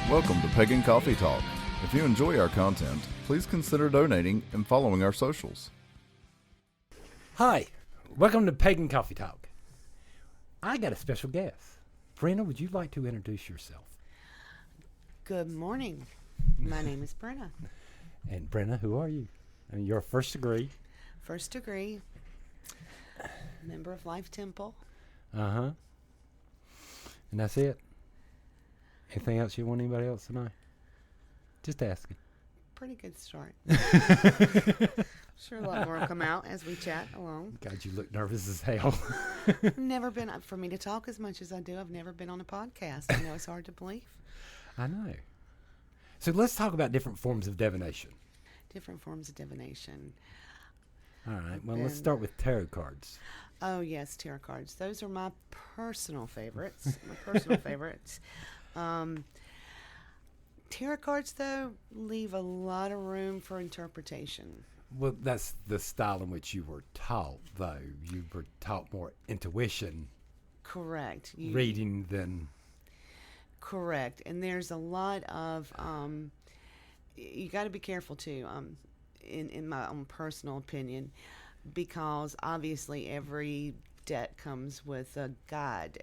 Welcome to Pagan Coffee Talk. If you enjoy our content, please consider donating and following our socials. Hi, welcome to Pagan Coffee Talk. I got a special guest. Brina, would you like to introduce yourself? Good morning. My name is Brina. And Brina, who are you? And you're first degree. First degree, member of Life Temple. Uh-huh. And that's it? Anything else you want anybody else to know? Just asking. Pretty good start. Sure a lot more will come out as we chat along. God, you look nervous as hell. Never been, for me to talk as much as I do, I've never been on a podcast. I know it's hard to believe. I know. So let's talk about different forms of divination. Different forms of divination. All right. Well, let's start with tarot cards. Oh, yes, tarot cards. Those are my personal favorites. Tarot cards, though, leave a lot of room for interpretation. Well, that's the style in which you were taught, though. You were taught more intuition. Correct. Reading than... Correct. And there's a lot of... you got to be careful, too, in my own personal opinion, because obviously every deck comes with a guide.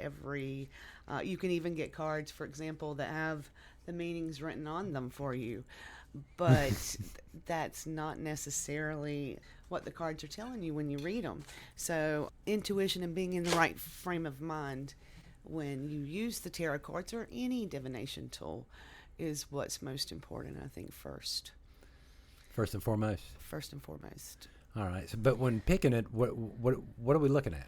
You can even get cards, for example, that have the meanings written on them for you, but that's not necessarily what the cards are telling you when you read them. So intuition and being in the right frame of mind when you use the tarot cards or any divination tool is what's most important, I think, first. First and foremost? First and foremost. All right. So, but when picking it, what are we looking at?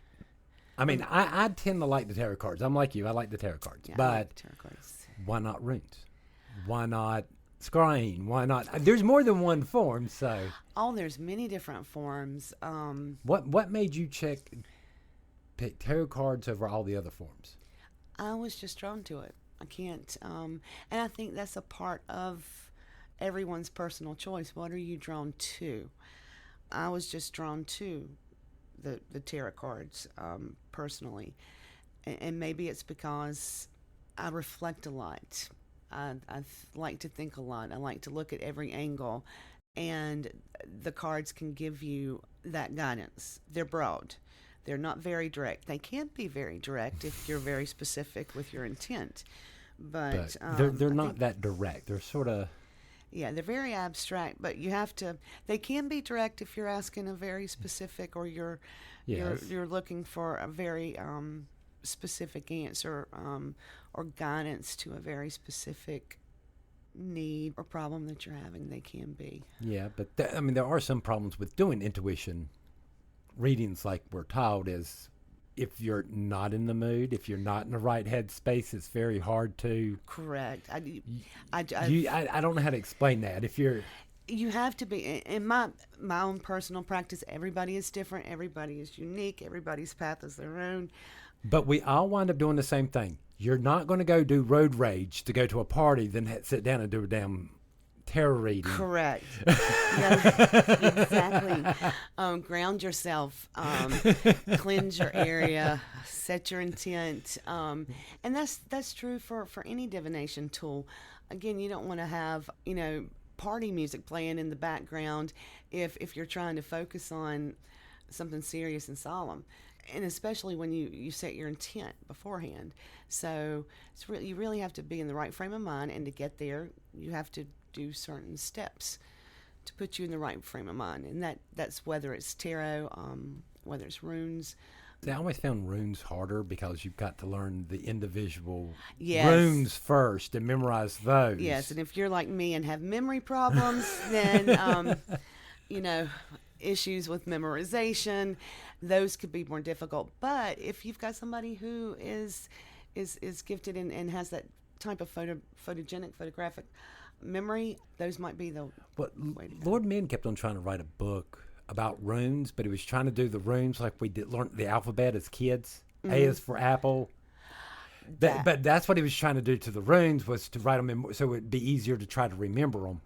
I mean, I tend to like the tarot cards. I'm like you. I like the tarot cards. Yeah, but I like tarot cards. Why not runes? Why not scrying? Why not? There's more than one form, so. Oh, there's many different forms. What made you pick tarot cards over all the other forms? I was just drawn to it. I can't. And I think that's a part of everyone's personal choice. What are you drawn to? I was just drawn to the tarot cards personally, and maybe it's because I reflect a lot. I like to think a lot. I like to look at every angle, and the cards can give you that guidance. They're broad. They're not very direct. They can be very direct if you're very specific with your intent, but they're not that direct. They're sort of... Yeah, they're very abstract, but you have to. They can be direct if you're asking a very specific, or you're looking for a very specific answer or guidance to a very specific need or problem that you're having. They can be. Yeah, but there are some problems with doing intuition readings like we're taught. Is if you're not in the mood, if you're not in the right headspace, it's very hard to... Correct. I don't know how to explain that. You have to be. In my own personal practice, everybody is different. Everybody is unique. Everybody's path is their own. But we all wind up doing the same thing. You're not going to go do road rage to go to a party, then sit down and do a damn tarot reading. Correct. Yes, exactly. Ground yourself, cleanse your area, set your intent, and that's true for any divination tool. Again, you don't want to have party music playing in the background if you're trying to focus on something serious and solemn, and especially when you set your intent beforehand. So you really have to be in the right frame of mind, and to get there, you have to do certain steps to put you in the right frame of mind, and that's whether it's tarot, whether it's runes. I always found runes harder because you've got to learn the individual Yes. runes first and memorize those. Yes, and if you're like me and have memory problems, then issues with memorization, those could be more difficult. But if you've got somebody who is gifted and has that type of photographic memory, those might be the way to go. Lord Min kept on trying to write a book about runes, but he was trying to do the runes like we did learn the alphabet as kids. Mm-hmm. A is for apple. But that's what he was trying to do to the runes, was to write them in, so it'd be easier to try to remember them.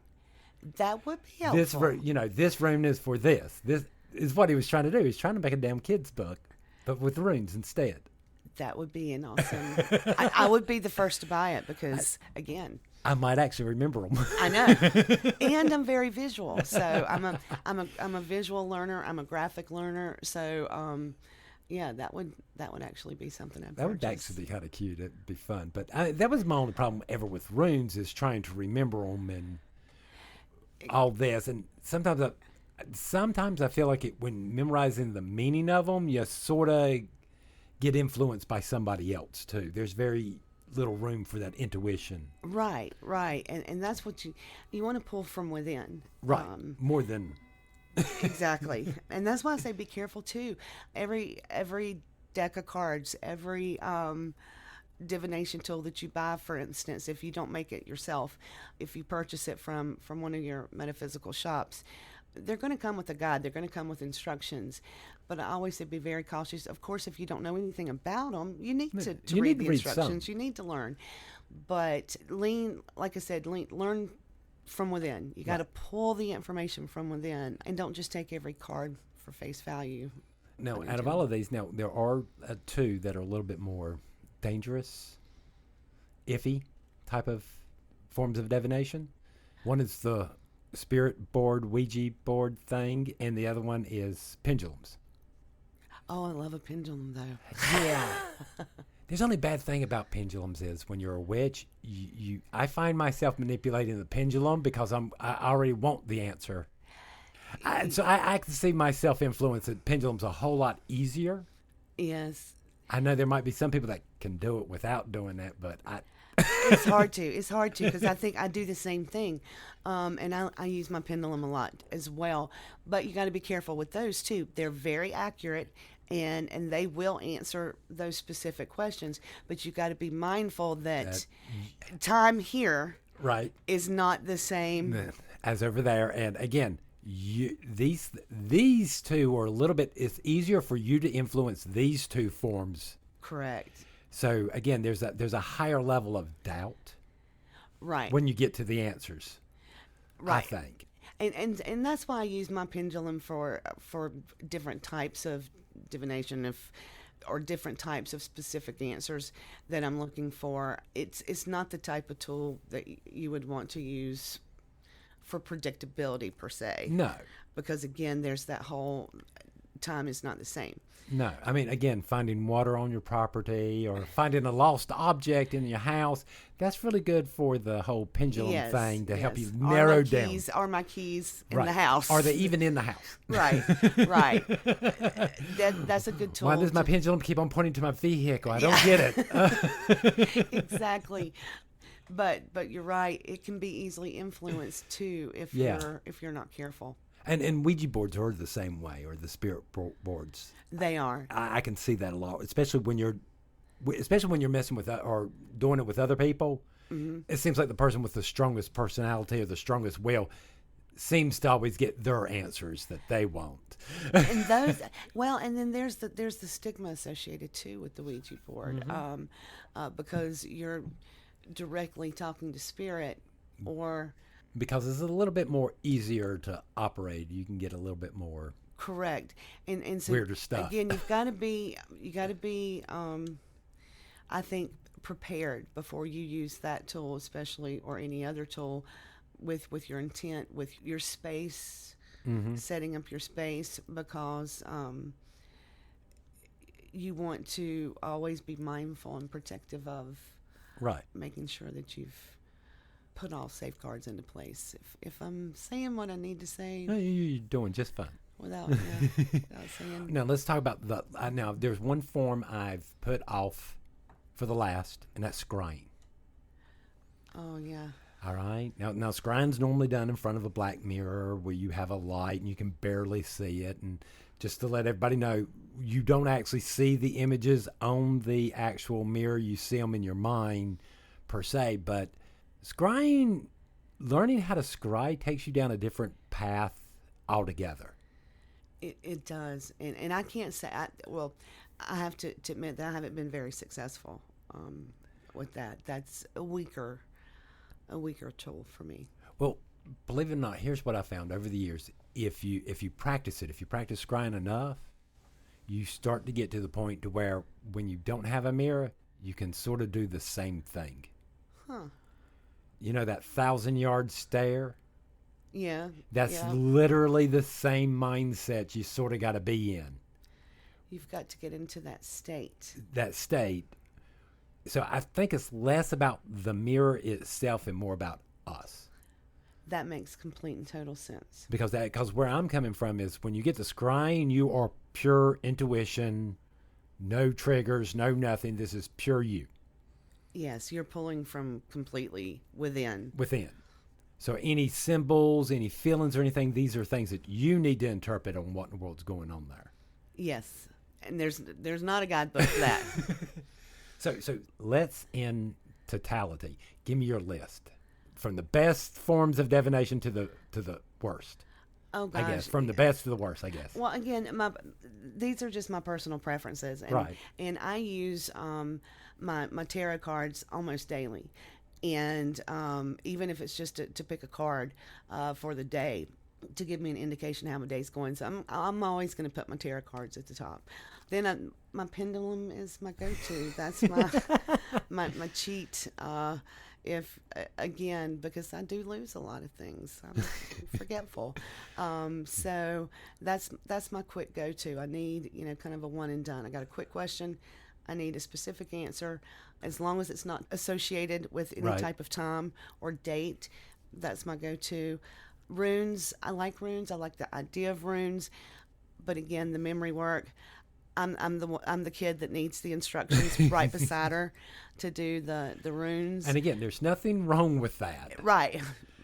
That would be helpful. This rune is for this. This is what he was trying to do. He's trying to make a damn kid's book, but with runes instead. That would be an awesome... I would be the first to buy it because, again... I might actually remember them. I know, and I'm very visual. So I'm a visual learner. I'm a graphic learner. So yeah, that would actually be something I'd That would purchase. actually be kind of cute. It'd be fun. But that was my only problem ever with runes is trying to remember them and all this. And sometimes I feel like when memorizing the meaning of them, you sort of get influenced by somebody else too. There's very little room for that intuition. Right, and that's what you want to pull from within. Right, more than exactly, and that's why I say be careful too. Every deck of cards, every divination tool that you buy, for instance, if you don't make it yourself, if you purchase it from one of your metaphysical shops, they're going to come with a guide. They're going to come with instructions. But I always say be very cautious. Of course, if you don't know anything about them, you need to read the instructions. You need to learn. But like I said, learn from within. You got to pull the information from within, and don't just take every card for face value. No, out of all of these, now there are two that are a little bit more dangerous, iffy type of forms of divination. One is the spirit board, Ouija board thing, and the other one is pendulums. Oh, I love a pendulum, though. Yeah. There's only bad thing about pendulums is when you're a witch, I find myself manipulating the pendulum because I already want the answer. So I can see myself influencing pendulums a whole lot easier. Yes. I know there might be some people that can do it without doing that, but It's hard to because I think I do the same thing, and I use my pendulum a lot as well. But you got to be careful with those too. They're very accurate, and they will answer those specific questions. But you got to be mindful that time here right is not the same as over there. And again, these two are a little bit. It's easier for you to influence these two forms. Correct. So again, there's a higher level of doubt, right, when you get to the answers. Right. I think, and that's why I use my pendulum for different types of divination, or different types of specific answers that I'm looking for. It's not the type of tool that you would want to use for predictability per se. No, because again, there's that whole time is not the same. No, I mean, again, finding water on your property or finding a lost object in your house, that's really good for the whole pendulum thing to help you narrow down. Are my keys in the house? Are they even in the house? Right. That's a good tool. Why does my pendulum keep on pointing to my vehicle? I don't get it. Exactly. But you're right. It can be easily influenced too if you're not careful. And Ouija boards are the same way, or the spirit boards. They are. I can see that a lot, especially when you're messing with or doing it with other people. Mm-hmm. It seems like the person with the strongest personality or the strongest will seems to always get their answers that they want. And those, and then there's the stigma associated too with the Ouija board, mm-hmm. Because you're directly talking to spirit, or because it's a little bit more easier to operate. You can get a little bit more correct, and so weirder stuff. Again, you got to be I think prepared before you use that tool, especially, or any other tool, with your intent, with your space, mm-hmm. setting up your space, because you want to always be mindful and protective of making sure that you've put all safeguards into place. If I'm saying what I need to say, no, you're doing just fine. Without saying. Now let's talk about now there's one form I've put off for the last, and that's scrying. Oh yeah. All right. Now scrying's normally done in front of a black mirror where you have a light and you can barely see it. And just to let everybody know, you don't actually see the images on the actual mirror. You see them in your mind per se. But scrying, learning how to scry takes you down a different path altogether. It does. And I can't say, I have to admit that I haven't been very successful with that. That's a weaker tool for me. Well, believe it or not, here's what I found over the years. If you practice scrying enough, you start to get to the point to where when you don't have a mirror, you can sort of do the same thing. Huh. You know that 1,000-yard stare? Yeah. That's yeah. literally the same mindset you sort of got to be in. You've got to get into that state. That state. So I think it's less about the mirror itself and more about us. That makes complete and total sense. Because where I'm coming from is when you get to scrying, you are pure intuition, no triggers, no nothing. This is pure you. Yes, you're pulling from completely within. Within. So any symbols, any feelings or anything, these are things that you need to interpret on what in the world's going on there. Yes. And there's not a guidebook for that. So let's, in totality, give me your list. From the best forms of divination to the worst. Oh, gosh. I guess. From the best to the worst, I guess. Well, again, these are just my personal preferences. And, right. And I use my tarot cards almost daily. And even if it's just to pick a card for the day to give me an indication how my day's going. So I'm always going to put my tarot cards at the top. Then my pendulum is my go-to. That's my cheat. If again, because I do lose a lot of things, I'm forgetful. So that's my quick go-to. I need kind of a one and done. I got a quick question. I need a specific answer, as long as it's not associated with any right. type of time or date. That's my go-to. Runes. I like runes. I like the idea of runes, but again, the memory work. I'm the kid that needs the instructions right beside her to do the runes. And again, there's nothing wrong with that. Right.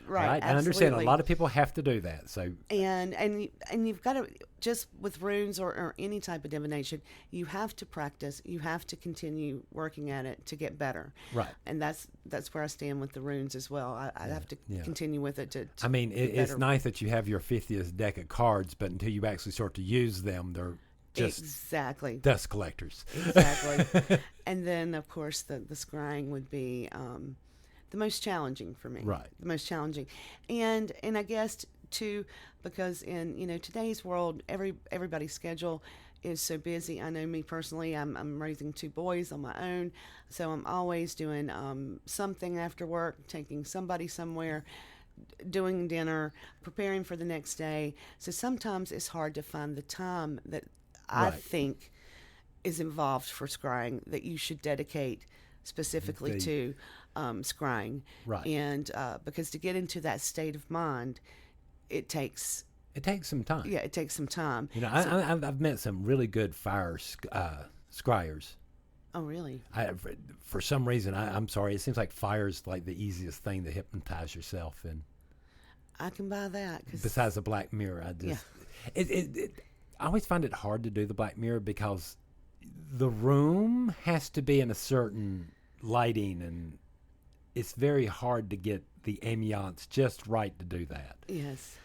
Right. I understand a lot of people have to do that. So and you've got to, just with runes or any type of divination, you have to practice. You have to continue working at it to get better. Right. And that's where I stand with the runes as well. I have to continue with it to I mean, it's nice that you have your 50th deck of cards, but until you actually start to use them, they're just exactly dust collectors. Exactly. And then, of course, the scrying would be the most challenging for me. Right. The most challenging. And I guess, too, because in, today's world, everybody's schedule is so busy. I know me personally, I'm raising 2 boys on my own, so I'm always doing something after work, taking somebody somewhere, doing dinner, preparing for the next day. So sometimes it's hard to find the time that I think is involved for scrying that you should dedicate specifically to scrying. Right. And because to get into that state of mind, it takes some time. Yeah, it takes some time. I've met some really good fire scryers. Oh, really? For some reason, I'm sorry, it seems like fire's like the easiest thing to hypnotize yourself in. I can buy that. Besides the black mirror, I always find it hard to do the black mirror because the room has to be in a certain lighting, and it's very hard to get the ambiance just right to do that. Yes.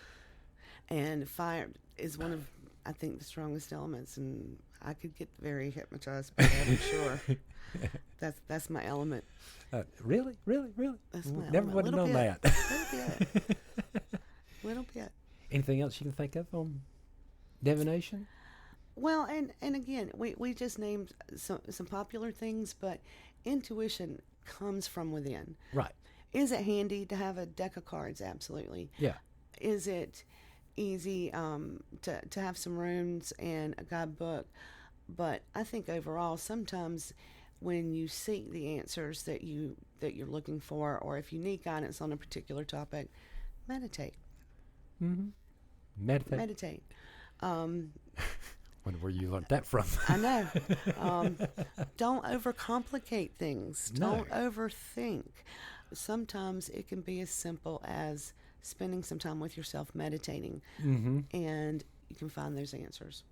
And fire is one of, I think, the strongest elements, and I could get very hypnotized by that, I'm sure. That's my element. Really? That's my Never element. would have known that. Little bit. Anything else you can think of on divination? Well, and again, we just named some popular things, but intuition comes from within. Right. Is it handy to have a deck of cards? Absolutely. Yeah. Is it easy to have some runes and a guidebook? But I think overall, sometimes when you seek the answers that you're looking for, or if you need guidance on a particular topic, meditate. Mm-hmm. Meditate. Wonder where you learned that from. I know. Don't overcomplicate things. Don't overthink. Sometimes it can be as simple as spending some time with yourself meditating, and you can find those answers.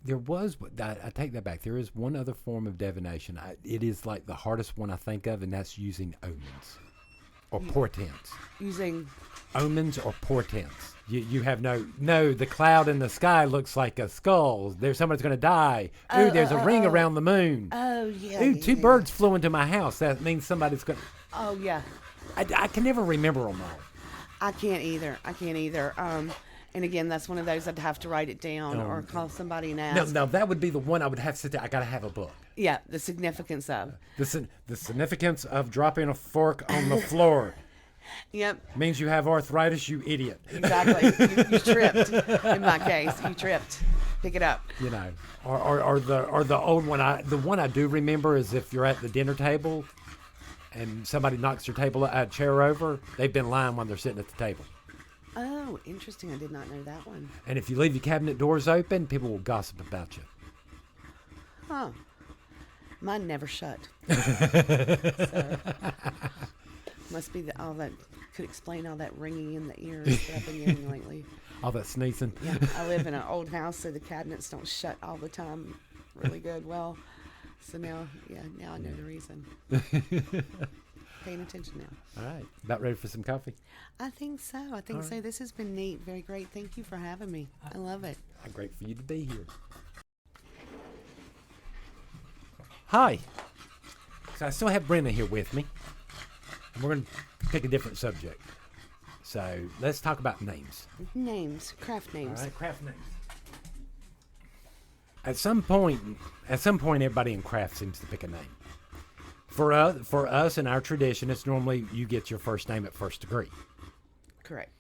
There was, I take that back. There is one other form of divination. It is like the hardest one I think of, and that's using omens or portents. Using omens or portents. You have the cloud in the sky looks like a skull. There's somebody's going to die. Ooh, there's a ring around the moon. Oh, yeah. Ooh, two birds flew into my house. That means somebody's going to... Oh, yeah. I can never remember them all. I can't either. And again, that's one of those I'd have to write it down or call somebody and ask. No, that would be the one I would have to sit there. I got to have a book. Yeah, the significance of. The significance of dropping a fork on the floor Yep, means you have arthritis, you idiot. exactly. You tripped. In my case, you tripped. Pick it up. You know, or the old one. The one I do remember is if you're at the dinner table and somebody knocks your chair over, they've been lying when they're sitting at the table. Oh, interesting. I did not know that one. And if you leave your cabinet doors open, people will gossip about you. Huh. Mine never shut. So, must be all that could explain all that ringing in the ears that I've been getting lately. All that sneezing. Yeah, I live in an old house, so the cabinets don't shut all the time really good. Well, so now I know the reason. Paying attention now. All right. About ready for some coffee? I think so. So. This has been neat. Very great. Thank you for having me. I love it. Great for you to be here. Hi. So I still have Brina here with me. And we're going to pick a different subject. So let's talk about names. Names. Craft names. All right, craft names. At some point, everybody in craft seems to pick a name. For us in our tradition, it's normally you get your first name at first degree. Correct.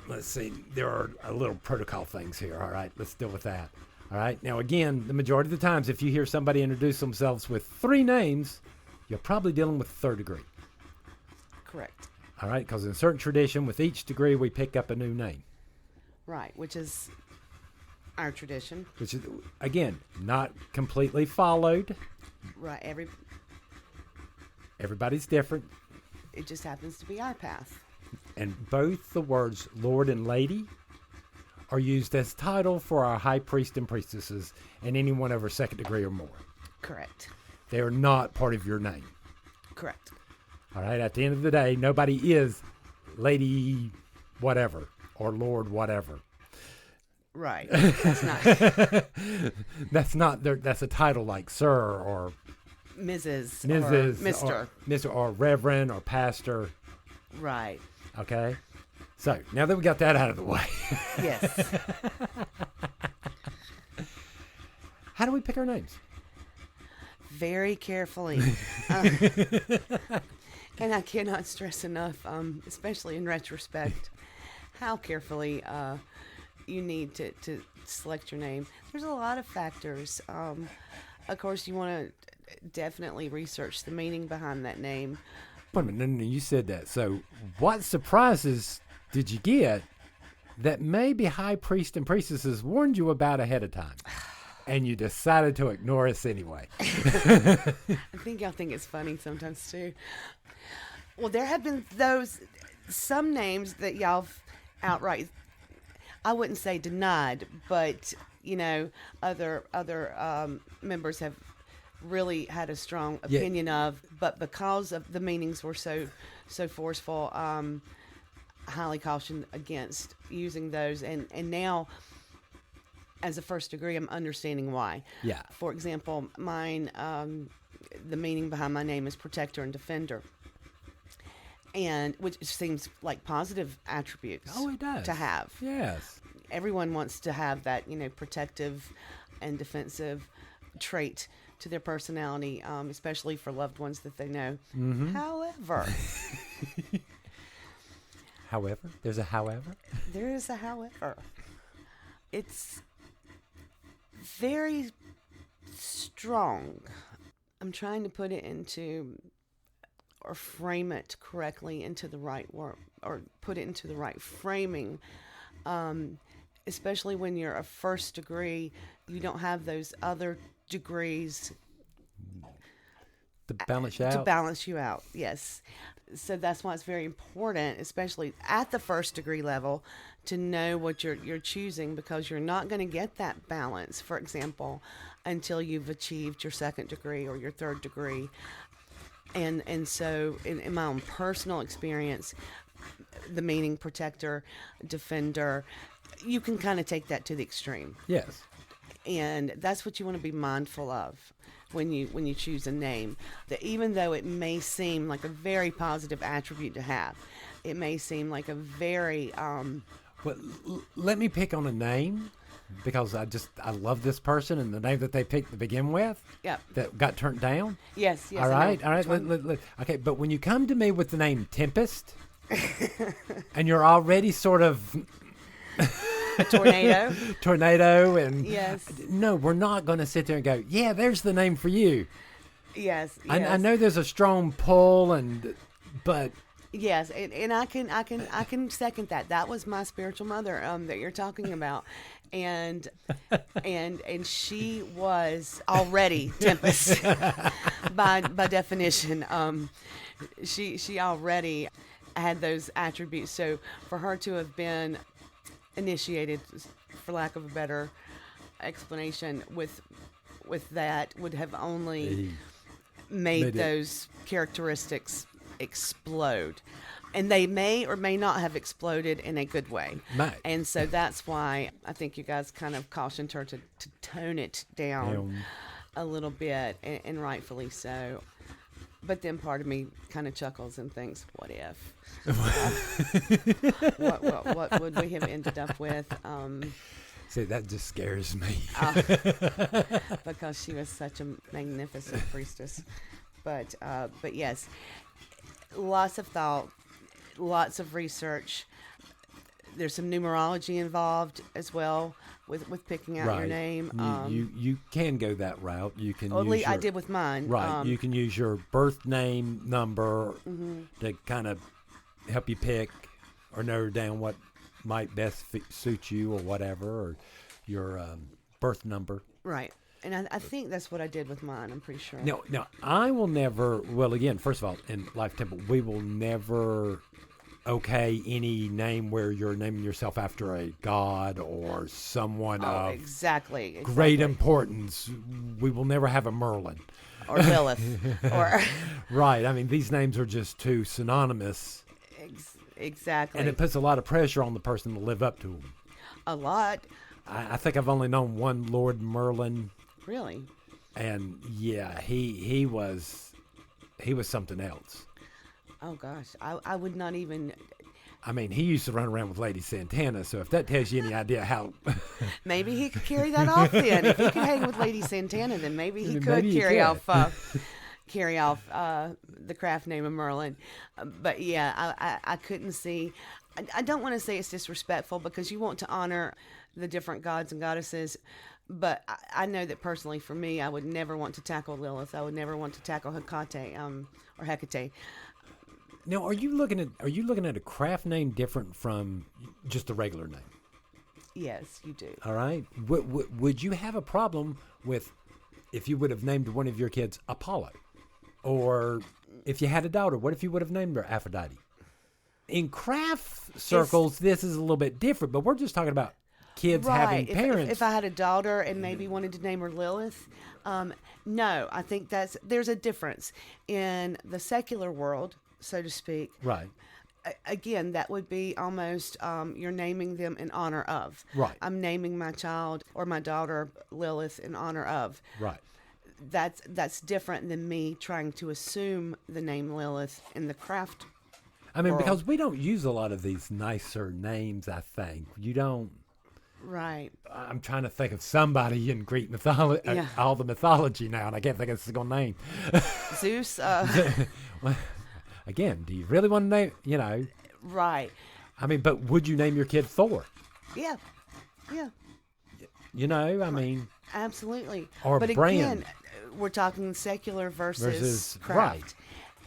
Let's see. There are a little protocol things here. All right, let's deal with that. All right. Now, again, the majority of the times, if you hear somebody introduce themselves with 3 names, you're probably dealing with third degree. Correct. All right, because in certain tradition, with each degree, we pick up a new name. Right, which is our tradition. Which is, again, not completely followed. Right. Everybody's different. It just happens to be our path. And both the words Lord and Lady are used as title for our high priest and priestesses and anyone over 2nd degree or more. Correct. They are not part of your name. Correct. All right, at the end of the day, nobody is Lady whatever or Lord whatever. Right. That's not. That's a title like Sir or Mrs. or Mr. Or Mr. or Reverend or Pastor. Right. Okay. So now that we got that out of the way. Yes. How do we pick our names? Very carefully. And I cannot stress enough, especially in retrospect, how carefully you need to select your name. There's a lot of factors. Of course, you want to definitely research the meaning behind that name. Wait a minute, no, you said that. So what surprises did you get that maybe high priest and priestesses warned you about ahead of time? And you decided to ignore us anyway. I think y'all think it's funny sometimes too. Well, there have been some names that y'all outright, I wouldn't say denied, but other members have really had a strong opinion of, but because of the meanings were so forceful, highly cautioned against using those, and now as a first degree, I'm understanding why. Yeah. For example, mine, the meaning behind my name is protector and defender, and which seems like positive attributes. Oh, it does. To have. Yes. Everyone wants to have that, protective and defensive trait to their personality, especially for loved ones that they know. Mm-hmm. However, there's a however? There is a however. It's very strong. I'm trying to put it into, or frame it correctly into the right word, or put it into the right framing. Especially when you're a first degree, you don't have those other degrees to balance you out. To balance you out, yes. So that's why it's very important, especially at the first degree level, to know what you're choosing, because you're not going to get that balance, for example, until you've achieved your 2nd degree or your 3rd degree. And so in my own personal experience, the meaning protector, defender, you can kind of take that to the extreme. Yes. And that's what you want to be mindful of when you choose a name. That even though it may seem like a very positive attribute to have, it may seem like a very Well, let me pick on a name because I love this person and the name that they picked to begin with. Yep. That got turned down. Yes. All right. Okay, but when you come to me with the name Tempest, and you're already sort of a tornado, and yes. No, we're not going to sit there and go, yeah, there's the name for you. Yes. I know there's a strong pull, but. Yes, and I can second that. That was my spiritual mother that you're talking about, and she was already Tempest by definition. She already had those attributes. So for her to have been initiated, for lack of a better explanation, with that would have only made those characteristics explode, and they may or may not have exploded in a good way. Right. And so that's why I think you guys kind of cautioned her to tone it down a little bit, and rightfully so. But then part of me kind of chuckles and thinks, what if? What would we have ended up with? See, that just scares me. Because she was such a magnificent priestess. But yes, lots of thought, lots of research. There's some numerology involved as well with picking out your name. You can go that route. You can. At least I did with mine. Right. You can use your birth name number to kind of help you pick or narrow down what might best suit you or whatever, or your birth number. Right. And I think that's what I did with mine. I'm pretty sure. Now, I will never. Well, again, first of all, in Life Temple, we will never okay any name where you're naming yourself after a god or someone of exactly great importance. We will never have a Merlin or Lilith or right. I mean, these names are just too synonymous. Exactly. And it puts a lot of pressure on the person to live up to them. A lot. I think I've only known one Lord Merlin. Really? And yeah, he was something else. Oh gosh, I would not even. I mean, he used to run around with Lady Santana, so if that tells you any idea how. Maybe he could carry that off then. If he could hang with Lady Santana, then maybe he could carry off the craft name of Merlin. But yeah, I couldn't see. I don't want to say it's disrespectful because you want to honor the different gods and goddesses. But I know that personally for me, I would never want to tackle Lilith. I would never want to tackle Hecate or Hecate. Now, are you looking at a craft name different from just a regular name? Yes, you do. All right. Would you have a problem with if you would have named one of your kids Apollo? Or if you had a daughter, what if you would have named her Aphrodite? In craft circles, this is a little bit different, but we're just talking about kids having parents. If I had a daughter and maybe wanted to name her Lilith, no, I think there's a difference in the secular world, so to speak. Right. Again, that would be almost you're naming them in honor of. Right. I'm naming my child or my daughter Lilith in honor of. Right. That's different than me trying to assume the name Lilith in the craft. I mean, world. because we don't use a lot of these nicer names, I think. You don't. Right. I'm trying to think of somebody in Greek mythology, all the mythology now, and I can't think of a single name. Zeus. Again, do you really want to name, Right. I mean, but would you name your kid Thor? Yeah. Yeah. I mean. Absolutely. Or but brand. Again, we're talking secular versus craft. Right.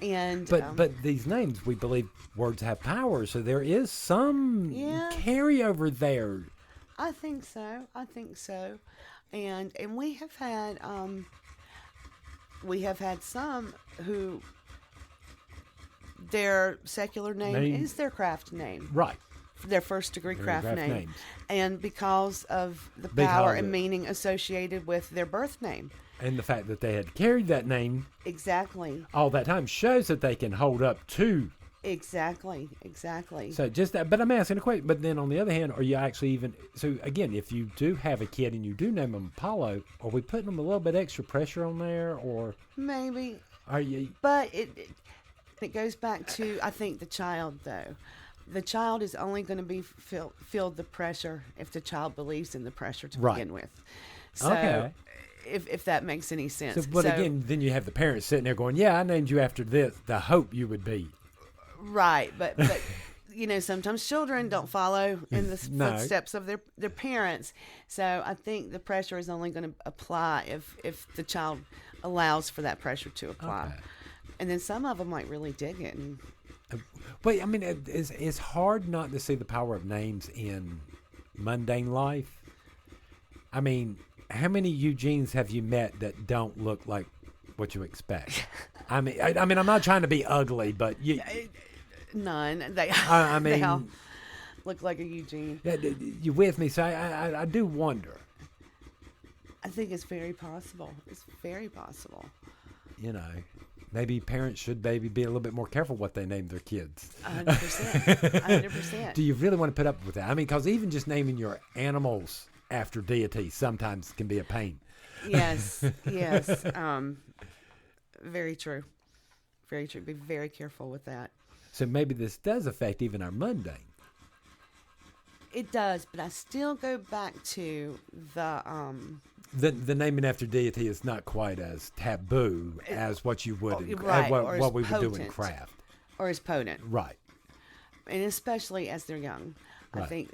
And but these names, we believe words have power, so there is some carryover there. I think so. And we have had some who their secular name is their craft name. Right. Their first degree craft name. Names. And because of the power and meaning associated with their birth name. And the fact that they had carried that name exactly all that time shows that they can hold up to. Exactly. So just that, but I'm asking a question. But then on the other hand, are you actually even? So again, if you do have a kid and you do name him Apollo, are we putting them a little bit extra pressure on there, or maybe? Are you? But it goes back to I think the child though. the child is only going to be feel the pressure if the child believes in the pressure to Right. begin with. So, Okay. if that makes any sense. But again, then you have the parents sitting there going, "Yeah, I named you after this. The hope you would be." Right, but sometimes children don't follow in the No. footsteps of their parents. So I think the pressure is only going to apply if the child allows for that pressure to apply. Okay. And then some of them might really dig it. And But I mean, it's hard not to see the power of names in mundane life. I mean, how many Eugenes have you met that don't look like what you expect? I mean, I'm not trying to be ugly, but none. They mean, they all look like a Eugene. You with me? So I do wonder. I think it's very possible. It's very possible. Maybe parents should maybe be a little bit more careful what they name their kids. 100%. 100%. Do you really want to put up with that? I mean, because even just naming your animals after deities sometimes can be a pain. Yes. Very true. Very true. Be very careful with that. So maybe this does affect even our mundane. It does, but I still go back to The naming after deity is not quite as taboo as what you would what we would do in craft. Or as potent. Right. And especially as they're young. Right. I think,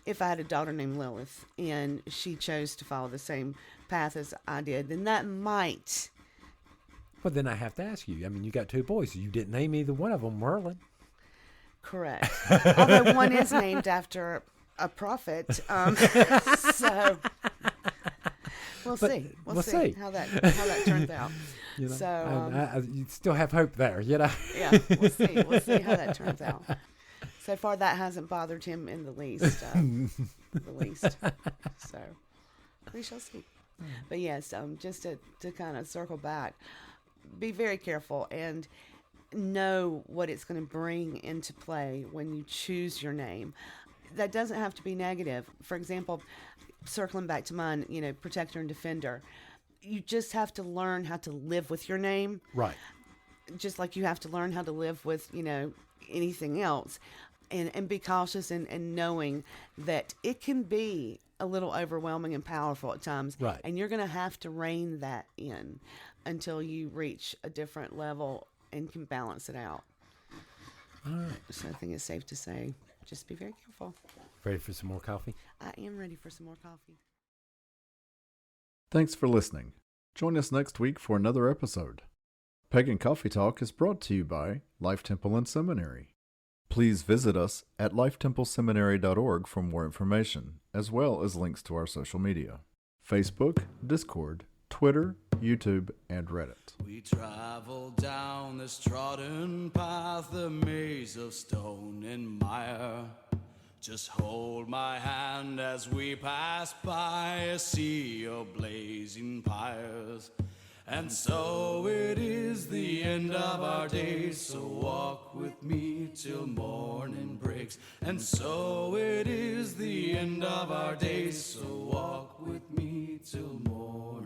if I had a daughter named Lilith and she chose to follow the same path as I did, then that might... Well, then I have to ask you. I mean, you got two boys. You didn't name either one of them Merlin. Correct. Although one is named after a prophet. So we'll see. We'll see how that turns out. So you still have hope there, Yeah, we'll see. We'll see how that turns out. So far, that hasn't bothered him in the least. So we shall see. But yes, just to kind of circle back, be very careful and know what it's going to bring into play when you choose your name. That doesn't have to be negative. For example, circling back to mine, protector and defender, you just have to learn how to live with your name. Right. Just like you have to learn how to live with, anything else. And be cautious and knowing that it can be a little overwhelming and powerful at times. Right. And you're going to have to rein that in until you reach a different level and can balance it out. All right. So I think it's safe to say, just be very careful. Ready for some more coffee? I am ready for some more coffee. Thanks for listening. Join us next week for another episode. Pagan Coffee Talk is brought to you by Life Temple and Seminary. Please visit us at lifetempleseminary.org for more information, as well as links to our social media: Facebook, Discord, Twitter, YouTube, and Reddit. We travel down this trodden path, a maze of stone and mire. Just hold my hand as we pass by a sea of blazing pyres. And so it is the end of our days, so walk with me till morning breaks. And so it is the end of our days, so walk with me till morning.